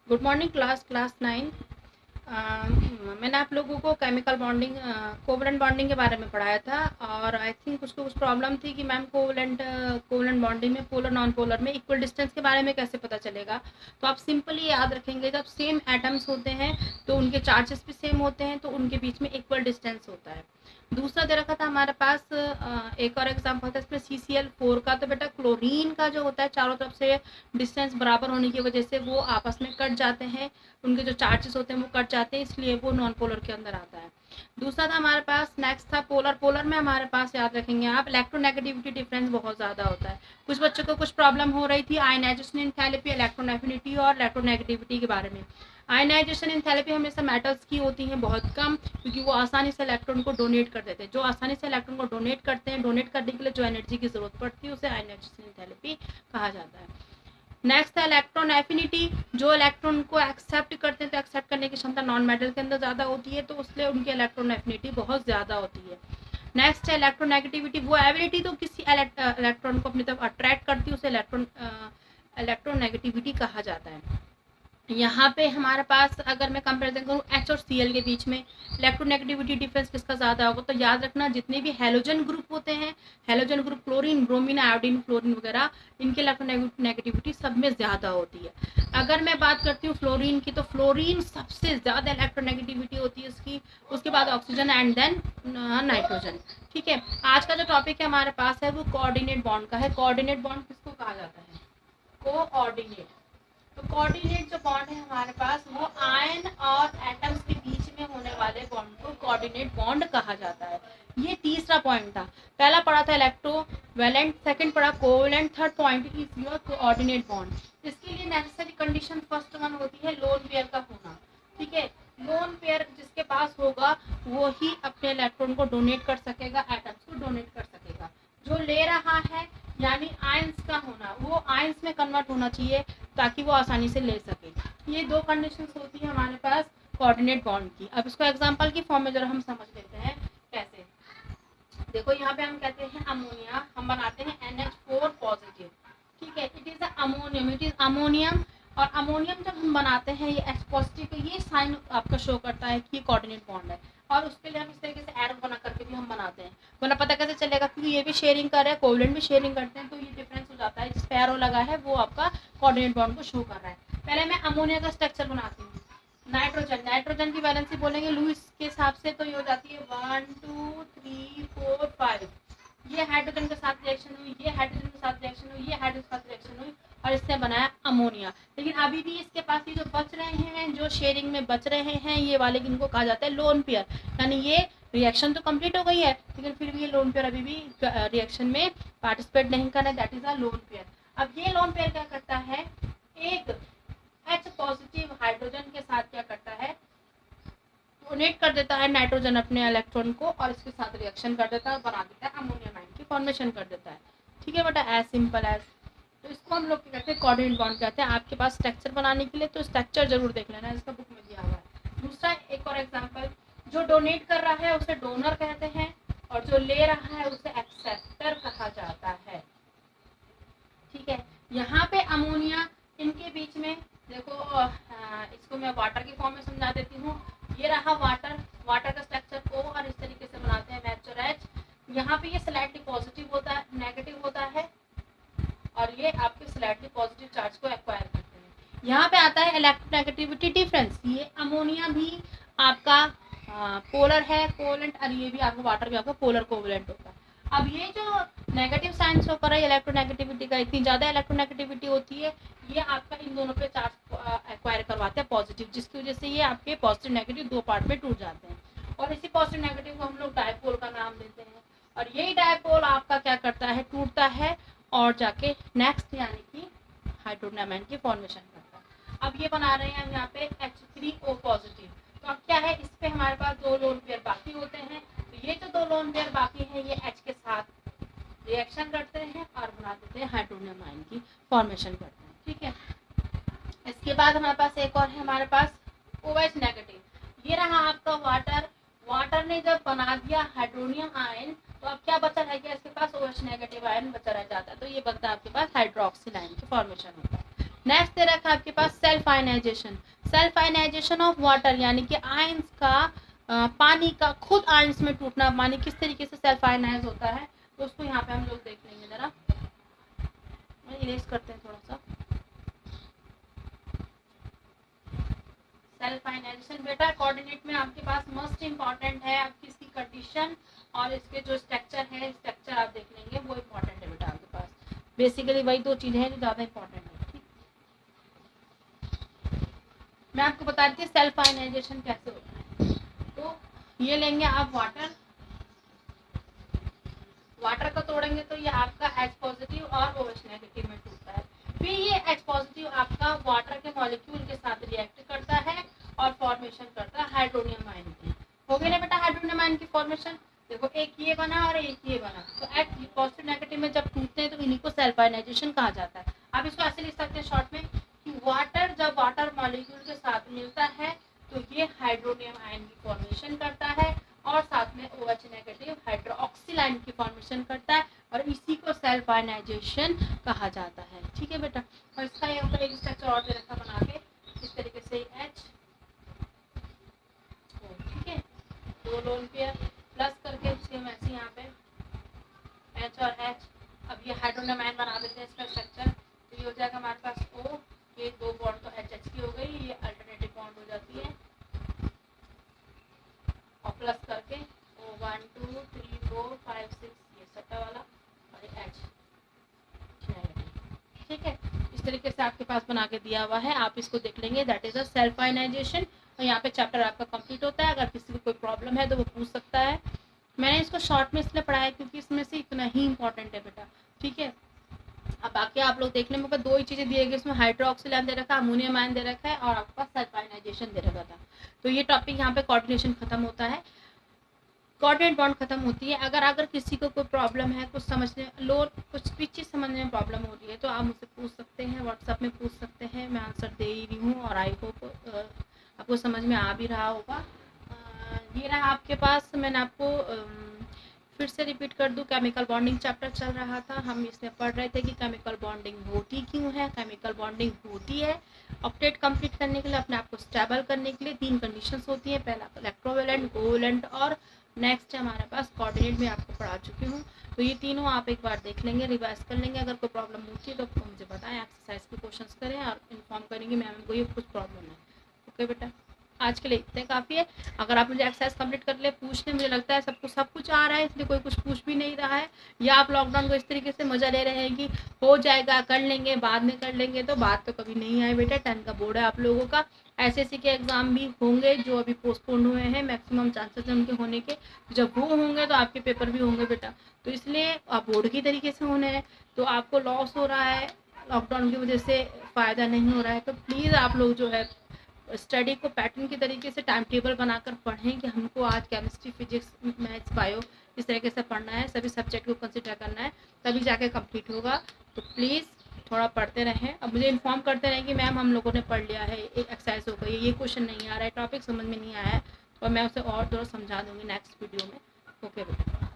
Good morning class 9। मैंने आप लोगों को केमिकल बॉन्डिंग कोवलेंट बॉन्डिंग के बारे में पढ़ाया था और आई थिंक उसको कुछ प्रॉब्लम थी कि मैम कोवलेंट बॉन्डिंग में पोलर नॉन पोलर में इक्वल डिस्टेंस के बारे में कैसे पता चलेगा। तो आप सिंपली याद रखेंगे, जब सेम एटम्स होते हैं तो उनके चार्जेस भी सेम होते हैं, तो उनके बीच में इक्वल डिस्टेंस होता है। दूसरा दे रखा था हमारे पास एक और एग्जाम्पल था इसमें CCl4 का। तो बेटा क्लोरीन का जो होता है चारों तरफ से डिस्टेंस बराबर होने की वजह से वो आपस में कट जाते हैं, उनके जो चार्जेस होते हैं वो कट जाते हैं, इसलिए वो नॉन पोलर के अंदर आता है। दूसरा था हमारे पास, नेक्स्ट था पोलर। पोलर में हमारे पास याद रखेंगे आप, इलेक्ट्रोनेगेटिविटी डिफरेंस बहुत ज़्यादा होता है। कुछ बच्चों को कुछ प्रॉब्लम हो रही थी आयनाइजेशन एंथैल्पी, इलेक्ट्रोनेफिनिटी और इलेक्ट्रोनेगेटिविटी के बारे में। आयनाइजेशन एंथैल्पी हमेशा मेटल्स की होती है बहुत कम, क्योंकि वो आसानी से इलेक्ट्रॉन को डोनेट कर देते हैं। जो आसानी से इलेक्ट्रॉन को डोनेट करते हैं, डोनेट करने के लिए जो एनर्जी की जरूरत पड़ती है उसे आयनाइजेशन एंथैल्पी कहा जाता है। नेक्स्ट है इलेक्ट्रॉन एफिनिटी। जो इलेक्ट्रॉन को एक्सेप्ट करते हैं तो एक्सेप्ट करने की क्षमता नॉन मेटल के अंदर ज़्यादा होती है, तो इसलिए उनकी इलेक्ट्रॉन एफिनिटी बहुत ज़्यादा होती है। नेक्स्ट है इलेक्ट्रोनेगेटिविटी। वो एबिलिटी तो किसी इलेक्ट्रॉन को अपनी तरफ अट्रैक्ट करती है, उसे इलेक्ट्रोनेगेटिविटी कहा जाता है। यहाँ पे हमारे पास अगर मैं कंपेरिजन करूँ H और Cl के बीच में इलेक्ट्रोनेगेटिविटी डिफरेंस किसका ज़्यादा होगा, तो याद रखना जितने भी हेलोजन ग्रुप होते हैं, halogen group chlorine, bromine, iodine, fluorine वगैरह, इनकी इलेक्ट्रोनेगेटिविटी सब में ज़्यादा होती है। अगर मैं बात करती हूँ फ्लोरीन की, तो फ्लोरीन सबसे ज़्यादा इलेक्ट्रोनेगेटिविटी होती है उसकी, उसके बाद ऑक्सीजन एंड देन नाइट्रोजन। ठीक है, आज का जो टॉपिक है हमारे पास है वो कोऑर्डिनेट बॉन्ड का है। कोऑर्डिनेट बॉन्ड किसको कहा जाता है? कोऑर्डिनेट। तो कोऑर्डिनेट जो बॉन्ड है हमारे पास वो आयन और एटम्स के बीच में होने वाले बॉन्ड को कोऑर्डिनेट बॉन्ड कहा जाता है। ये तीसरा पॉइंट था। पहला पढ़ा था इलेक्ट्रोवैलेंट, सेकंड पढ़ा covalent, third point is your coordinate bond. इसके लिए नेसेसरी कंडीशन फर्स्ट वन होती है लोन पेयर का होना। ठीक है, लोन पेयर जिसके पास होगा वो ही अपने इलेक्ट्रॉन को डोनेट कर सकेगा, एटम्स को डोनेट कर सकेगा। जो ले रहा है यानी आयंस का होना, वो आयंस में कन्वर्ट होना चाहिए ताकि वो आसानी से ले सके। ये दो कंडीशंस होती है हमारे पास कोऑर्डिनेट बॉन्ड की। अब इसको एग्जांपल की फॉर्म में जरा हम समझ लेते हैं कैसे। देखो यहाँ पे हम कहते हैं अमोनिया, हम बनाते हैं NH4 पॉजिटिव। ठीक है, it is ammonium, it is ammonium. और अमोनियम जब हम बनाते हैं ये H पॉजिटिव, ये साइन आपका शो करता है कि ये कोऑर्डिनेट बॉन्ड है। और उसके लिए हम इस तरीके से एरो बना करके भी हम बनाते हैं। वरना पता कैसे चलेगा, क्योंकि ये भी शेयरिंग कर रहा है, कोवलेंट भी शेयरिंग करते हैं, तो ये डिफरेंस हो जाता है। जिस पे एरो लगा है वो आपका कोऑर्डिनेट बॉन्ड को शो कर रहा है। पहले मैं अमोनिया का स्ट्रक्चर बनाती हूँ। नाइट्रोजन, नाइट्रोजन की वैलेंसी बोलेंगे लुईस के हिसाब से, तो ये हो जाती है 1 2 3 4 5। ये हाइड्रोजन के साथ रिएक्शन हुई, ये हाइड्रोजन के साथ रिएक्शन हुई, ये हाइड्रोजन के साथ रिएक्शन हुई और इससे बनाया अमोनिया। लेकिन अभी भी इसके पास ये जो बच रहे हैं, जो शेयरिंग में बच रहे हैं, ये वाले इनको कहा जाता है लोन पेयर। यानी ये रिएक्शन तो कंप्लीट हो गई है लेकिन फिर भी ये लोन पेयर अभी भी रिएक्शन में पार्टिसिपेट नहीं कर रहा है, that is a lone pair. अब ये लोन पेयर क्या करता है, एक H पॉजिटिव हाइड्रोजन के साथ क्या करता है, डोनेट कर देता है नाइट्रोजन अपने इलेक्ट्रॉन को और इसके साथ रिएक्शन कर देता है और बना देता है अमोनियम आयन की फॉर्मेशन कर देता है। ठीक है बेटा, एज सिंपल एज। तो इसको हम लोग क्या कहते हैं, कोऑर्डिनेट बॉन्ड कहते हैं। आपके पास स्ट्रक्चर बनाने के लिए तो स्ट्रक्चर जरूर देख लेना, इसका बुक में दिया हुआ है। दूसरा एक और एग्जाम्पल, जो डोनेट कर रहा है उसे डोनर कहते हैं और जो ले रहा है उसे एक्सेप्टर कहा जाता है। ठीक है, यहाँ पे अमोनिया, इनके बीच में देखो इसको मैं वाटर की फॉर्म में समझा देती हूँ। ये रहा वाटर, वाटर का स्ट्रक्चर O और इस तरीके से बनाते हैं H और H। यहाँ पे ये स्लाइटली पॉजिटिव होता है, नेगेटिव होता है और ये आपके स्लाइटली पॉजिटिव चार्ज को एक्वायर करते हैं। यहाँ पे आता है इलेक्ट्रोनेगेटिविटी डिफरेंस। ये अमोनिया भी आपका पोलर है, कोवलेंट, और ये भी आपका वाटर भी आपका पोलर कोवलेंट होता है। अब ये जो नेगेटिव साइन शो कर रहा है इलेक्ट्रोनेगेटिविटी का, इतनी ज़्यादा इलेक्ट्रोनेगेटिविटी होती है, ये आपका इन दोनों पे चार्ज एक्वायर करवाते हैं पॉजिटिव, जिसकी वजह से ये आपके पॉजिटिव नेगेटिव दो पार्ट में टूट जाते हैं और इसी पॉजिटिव नेगेटिव को हम लोग डायपोल का नाम देते हैं। और यही डायपोल आपका क्या करता है, टूटता है और जाके नेक्स्ट यानी कि हाइड्रोजन आयन की फॉर्मेशन करता है। अब ये बना रहे हैं हम यहाँ पे H3O पॉजिटिव। तो अब क्या है, इस पे हमारे पास दो लोन पेयर बाकी होते हैं। तो ये जो दो लोन पेयर बाकी हैं ये H के साथ रिएक्शन करते हैं और बना देते हैं हाइड्रोजन आयन की फॉर्मेशन करते हैं। ठीक है, इसके बाद हमारे पास एक और है, हमारे पास OH नेगेटिव। ये रहा आपका वाटर, वाटर ने जब बना दिया हाइड्रोनियम आयन तो अब क्या बचा रह गया, इसके पास OH नेगेटिव आयन बचा रह जाता है, तो ये बनता है आपके पास हाइड्रोक्सिल आयन की फॉर्मेशन होता है। नेक्स्ट दे रखा है आपके पास self self ionization, self ionization of water, यानी कि आयंस का पानी का खुद आयंस में टूटना, पानी किस तरीके से सेल्फ आयनाइज होता है, तो उसको यहाँ पे हम लोग देख लेंगे। जरा इरेज करते हैं थोड़ा सा। सेल्फ आयनाइजेशन बेटा कोऑर्डिनेट में आपके पास मोस्ट इंपॉर्टेंट है, आपकी इसकी कंडीशन और इसके जो स्ट्रक्चर है, स्ट्रक्चर आप देख लेंगे, वो इम्पोर्टेंट है बेटा आपके पास। बेसिकली वही दो चीजें हैं जो ज्यादा इंपॉर्टेंट है। ठीक, मैं आपको बता रही थी सेल्फ आयनाइजेशन कैसे होता है। तो ये लेंगे आप वाटर, वाटर को तोड़ेंगे तो ये आपका H पॉजिटिव और OH नेगेटिव में टूटता है। फिर ये H पॉजिटिव आपका वाटर के मॉलिक्यूल के साथ रिएक्ट करता है और फॉर्मेशन करता है हाइड्रोनियम आयन की। हो गया ना बेटा हाइड्रोनियम आयन की फॉर्मेशन। देखो एक ये बना और एक ये बना, तो H पॉजिटिव नेगेटिव में जब टूटते हैं तो इन्हीं को सेल्फ आयनाइजेशन कहा जाता है। आप इसको ऐसे लिख सकते हैं शॉर्ट में कि वाटर जब वाटर मॉलिक्यूल के साथ मिलता है तो ये हाइड्रोनियम आयन की फॉर्मेशन करता है और साथ में OH नेगेटिव हाइड्रोक्सिल आयन की फॉर्मेशन करता है और इसी को सेल्फ आयनाइजेशन कहा जाता है। ठीक है बेटा, और इसका ये ऊपर एक स्ट्रक्चर और दे रखा बना के इस तरीके से H, ठीक है, दो लोन पेयर प्लस करके सेम ऐसे यहाँ पे H और H। अब ये हाइड्रोनियम आयन बना देते हैं इसका स्ट्रक्चर, तो ये हो जाएगा हमारे पास O, ये दो बॉन्ड तो HH की हो गई, ये अल्टरनेटिव बॉन्ड हो जाती है और प्लस करके O 1 2 3 4 5 6 ये सट्टा वाला और H। ठीक है, इस तरीके से आपके पास बना के दिया हुआ है, आप इसको देख लेंगे, that is a self ionisation. और यहाँ पे चैप्टर आपका कंप्लीट होता है। अगर किसी को कोई प्रॉब्लम है तो वो पूछ सकता है। मैंने इसको शॉर्ट में इसलिए पढ़ाया क्योंकि इसमें से इतना ही इंपॉर्टेंट है बेटा। ठीक है, अब बाकी आप लोग देखने में दो ही चीजें दिए गई, इसमें हाइड्रोक्सिल आयन दे रखा है, अमोनियम आयन दे रखा है और आपका सेल्फ आयनाइजेशन दे रखा था। तो ये टॉपिक यहाँ पे कोऑर्डिनेशन खत्म होता है, कोऑर्डिनेट बॉन्ड खत्म होती है। अगर किसी को कोई प्रॉब्लम है, कुछ समझने कुछ भी चीज़ समझने में प्रॉब्लम हो रही है तो आप मुझसे पूछ सकते हैं, व्हाट्सएप में पूछ सकते हैं, मैं आंसर दे ही रही हूँ और आई होप आपको समझ में आ भी रहा होगा। ये रहा आपके पास, मैंने आपको फिर से रिपीट कर दूं, केमिकल बॉन्डिंग चैप्टर चल रहा था, हम इसमें पढ़ रहे थे कि केमिकल बॉन्डिंग होती क्यों है। केमिकल बॉन्डिंग होती है ऑक्टेट कंप्लीट करने के लिए, अपने आप को स्टेबल करने के लिए 3 कंडीशंस होती है, पहला इलेक्ट्रोवेलेंट, कोवेलेंट और नेक्स्ट हमारे पास कोऑर्डिनेट में आपको पढ़ा चुकी हूँ। तो ये तीनों आप एक बार देख लेंगे, रिवाइज कर लेंगे। अगर कोई प्रॉब्लम होती है तो मुझे बताएं, एक्सरसाइज के क्वेश्चंस करें और इन्फॉर्म करेंगे मैम को ये कुछ प्रॉब्लम है। ओके बेटा, आज के लिए इतने काफ़ी है। अगर आप मुझे एक्सरसाइज कंप्लीट कर ले पूछ ले, मुझे लगता है सब कुछ आ रहा है इसलिए कोई कुछ पूछ भी नहीं रहा है, या आप लॉकडाउन को इस तरीके से मज़ा ले रहे हैं कि हो जाएगा, कर लेंगे, बाद में कर लेंगे, तो बात तो कभी नहीं आए बेटा। 10 का बोर्ड है आप लोगों का, SSC के एग्ज़ाम भी होंगे जो अभी पोस्टपोन हुए हैं, मैक्सिमम चांसेस हैं उनके होने के। जब वो होंगे तो आपके पेपर भी होंगे बेटा, तो इसलिए आप बोर्ड की तरीके से होने हैं, तो आपको लॉस हो रहा है, लॉकडाउन की वजह से फ़ायदा नहीं हो रहा है। तो प्लीज़ आप लोग जो है स्टडी को पैटर्न की तरीके से टाइम टेबल बनाकर पढ़ें कि हमको आज केमिस्ट्री, फिजिक्स, मैथ्स, बायो इस तरीके से पढ़ना है, सभी सब्जेक्ट को कंसिडर करना है, तभी जाके कंप्लीट होगा। तो प्लीज़ थोड़ा पढ़ते रहें। अब मुझे इन्फॉर्म करते रहें कि मैम हम लोगों ने पढ़ लिया है, एक एक्सरसाइज हो गई, ये क्वेश्चन नहीं आ रहा है, टॉपिक समझ में नहीं आया है, तो मैं उसे और थोड़ा समझा दूँगी नेक्स्ट वीडियो में। ओके बेटा।